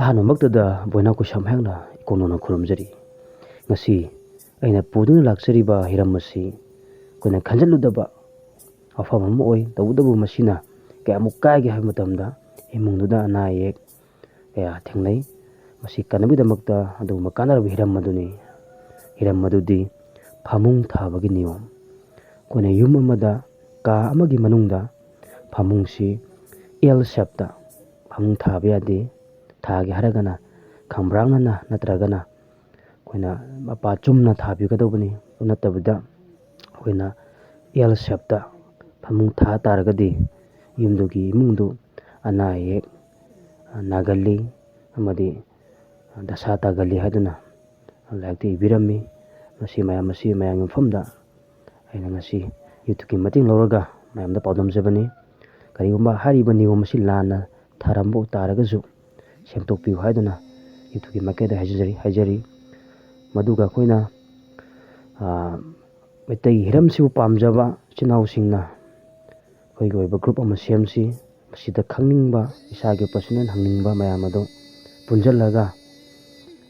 ꯑꯍꯥꯟꯕꯃꯛꯇꯗ ꯕꯣꯏꯅꯥ ꯀꯨꯁꯥꯝ ꯍꯥꯛꯅ ꯏꯀꯣꯟꯅꯣꯅ ꯈꯨꯔꯨꯝꯖꯔꯤ꯫ ꯉꯁꯤ ꯑꯩꯅ ꯄꯨꯗꯨꯅ ꯂꯥꯛꯆꯔꯤꯕ ꯍꯤꯔꯝ ꯑꯁꯤ ꯑꯩꯈꯣꯏꯅ ꯈꯟꯖꯤꯜꯂꯨꯗꯕ ꯋꯥꯐꯝ ꯑꯃ ꯑꯣꯏ꯫ ꯇꯧꯕꯇꯕꯨ ꯃꯁꯤꯅ ꯀꯌꯥꯃꯨꯛ ꯀꯥꯏꯒꯦ ꯍꯥꯏꯕ ꯃꯇꯝꯗ ꯏꯃꯨꯡꯗꯨꯗ ꯑꯅꯥ ꯑꯌꯦꯛ ꯀꯌꯥ ꯊꯦꯡꯅꯩ꯫ ꯃꯁꯤ ꯀꯟꯅꯕꯒꯤꯗꯃꯛꯇ ꯑꯗꯨꯒꯨꯝꯕ ꯀꯥꯟꯅꯔꯕ ꯍꯤꯔꯝ ꯑꯗꯨꯅꯤ꯫ ꯍꯤꯔꯝ ꯑꯗꯨꯗꯤ ꯐꯃꯨꯡ ꯊꯥꯕꯒꯤ ꯅꯤꯌꯣꯝ꯫ ꯑꯩꯈꯣꯏꯅ ꯌꯨꯝ ꯑꯃꯗ ꯀꯥ ꯑꯃꯒꯤ ꯃꯅꯨꯡꯗ ꯐꯃꯨꯡꯁꯤ ꯑꯦꯜ ꯁꯦꯞꯇ ꯐꯃꯨꯡ ꯊꯥꯕ ꯌꯥꯗꯦ꯫ ꯊꯥꯒꯦ ꯍꯥꯏꯔꯒꯅ ꯈꯝꯕ꯭ꯔꯥꯡꯅꯅ ꯅꯠꯇ꯭ꯔꯒꯅ ꯑꯩꯈꯣꯏꯅ ꯃꯄꯥ ꯆꯨꯝꯅ ꯊꯥꯕꯤꯒꯗꯧꯕꯅꯤ꯫ ꯑꯗꯨ ꯅꯠꯇꯕꯤꯗ ꯑꯩꯈꯣꯏꯅ ꯑꯦꯜ ꯁꯦꯞꯇ ꯐꯃꯨꯡ ꯊꯥ ꯇꯥꯔꯒꯗꯤ ꯌꯨꯝꯗꯨꯒꯤ ꯏꯃꯨꯡꯗꯨ ꯑꯅꯥ ꯑꯌꯦꯛ ꯅꯥꯒꯜꯂꯤ ꯑꯃꯗꯤ ꯗꯁꯥ ꯇꯥꯒꯜꯂꯤ ꯍꯥꯏꯗꯨꯅ ꯂꯥꯏꯔꯤꯛꯇ ꯏꯕꯤꯔꯝꯃꯤ꯫ ꯃꯁꯤ ꯃꯌꯥꯝꯒꯤ ꯃꯐꯝꯗ ꯑꯩꯅ ꯉꯁꯤ ꯌꯨꯇ꯭ꯌꯨꯕꯀꯤ ꯃꯇꯦꯡ ꯂꯧꯔꯒ ꯃꯌꯥꯝꯗ ꯄꯥꯎꯗꯝꯖꯕꯅꯤ꯫ ꯀꯔꯤꯒꯨꯝꯕ ꯍꯥꯏꯔꯤꯕ ꯅꯤꯌꯣꯝ ꯑꯁꯤ ꯂꯥꯟꯅ ꯊꯥꯔꯝꯕ ꯇꯥꯔꯒꯁꯨ ꯁꯦꯝꯗꯣꯛꯄꯤꯌꯨ ꯍꯥꯏꯗꯨꯅ ꯌꯨꯇ꯭ꯌꯨꯕꯀꯤ ꯃꯥꯏꯀꯩꯗ ꯍꯥꯏꯖꯔꯤ꯫ ꯃꯗꯨꯒ ꯑꯩꯈꯣꯏꯅ ꯃꯩꯇꯩꯒꯤ ꯍꯤꯔꯝꯁꯤꯕꯨ ꯄꯥꯝꯖꯕ ꯏꯆꯤꯜ ꯏꯅꯥꯎꯁꯤꯡꯅ ꯑꯩꯈꯣꯏꯒꯤ ꯑꯣꯏꯕ ꯒ꯭ꯔꯨꯞ ꯑꯃ ꯁꯦꯝꯁꯤ꯫ ꯃꯁꯤꯗ ꯈꯪꯅꯤꯡꯕ ꯏꯁꯥꯒꯤ ꯄꯔꯁꯣꯅꯦꯜ ꯍꯪꯅꯤꯡꯕ ꯃꯌꯥꯝ ꯑꯗꯨ ꯄꯨꯟꯁꯤꯜꯂꯒ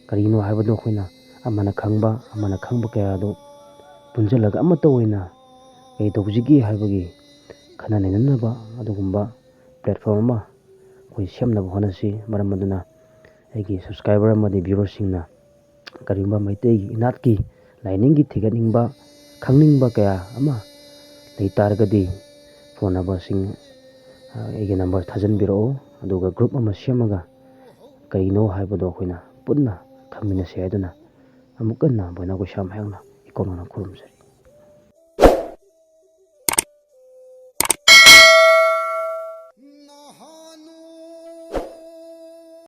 ꯀꯔꯤꯅꯣ ꯍꯥꯏꯕꯗꯨ ꯑꯩꯈꯣꯏꯅ ꯑꯃꯅ ꯈꯪꯕ ꯑꯃꯅ ꯈꯪꯕ ꯀꯌꯥ ꯑꯗꯨ ꯄꯨꯟꯁꯤꯜꯂꯒ ꯑꯃꯠꯇ ꯑꯣꯏꯅ ꯀꯔꯤ ꯇꯧꯁꯤꯒꯦ ꯍꯥꯏꯕꯒꯤ ꯈꯟꯅ ꯅꯩꯅꯅꯕ ꯑꯗꯨꯒꯨꯝꯕ ꯄ꯭ꯂꯦꯠꯐꯣꯝ ꯑꯃ ꯑꯩꯈꯣꯏ ꯁꯦꯝꯅꯕ ꯍꯣꯠꯅꯁꯤ꯫ ꯃꯔꯝ ꯑꯗꯨꯅ ꯑꯩꯒꯤ ꯁꯕꯁꯀ꯭ꯔꯥꯏꯕꯔ ꯑꯃꯗꯤ ꯚ꯭ꯌꯨꯋꯔꯁꯤꯡꯅ ꯀꯔꯤꯒꯨꯝꯕ ꯃꯩꯇꯩꯒꯤ ꯏꯅꯥꯠꯀꯤ ꯂꯥꯏꯅꯤꯡꯒꯤ ꯊꯤꯒꯠꯅꯤꯡꯕ ꯈꯪꯅꯤꯡꯕ ꯀꯌꯥ ꯑꯃ ꯂꯩ ꯇꯥꯔꯒꯗꯤ ꯐꯣꯟ ꯅꯝꯕꯔꯁꯤꯡ ꯑꯩꯒꯤ ꯅꯝꯕꯔ ꯊꯥꯖꯤꯟꯕꯤꯔꯛꯎ꯫ ꯑꯗꯨꯒ ꯒ꯭ꯔꯨꯞ ꯑꯃ ꯁꯦꯝꯃꯒ ꯀꯔꯤꯅꯣ ꯍꯥꯏꯕꯗꯣ ꯑꯩꯈꯣꯏꯅ ꯄꯨꯟꯅ ꯈꯪꯃꯤꯟꯅꯁꯤ ꯍꯥꯏꯗꯨꯅ ꯑꯃꯨꯛ ꯍꯟꯅ ꯕꯣꯏꯅꯥ ꯀꯨꯁꯥꯝ ꯍꯥꯛꯅ ꯏꯀꯣꯟꯅꯣꯅ ꯈꯨꯔꯨꯝꯖꯔꯤ꯫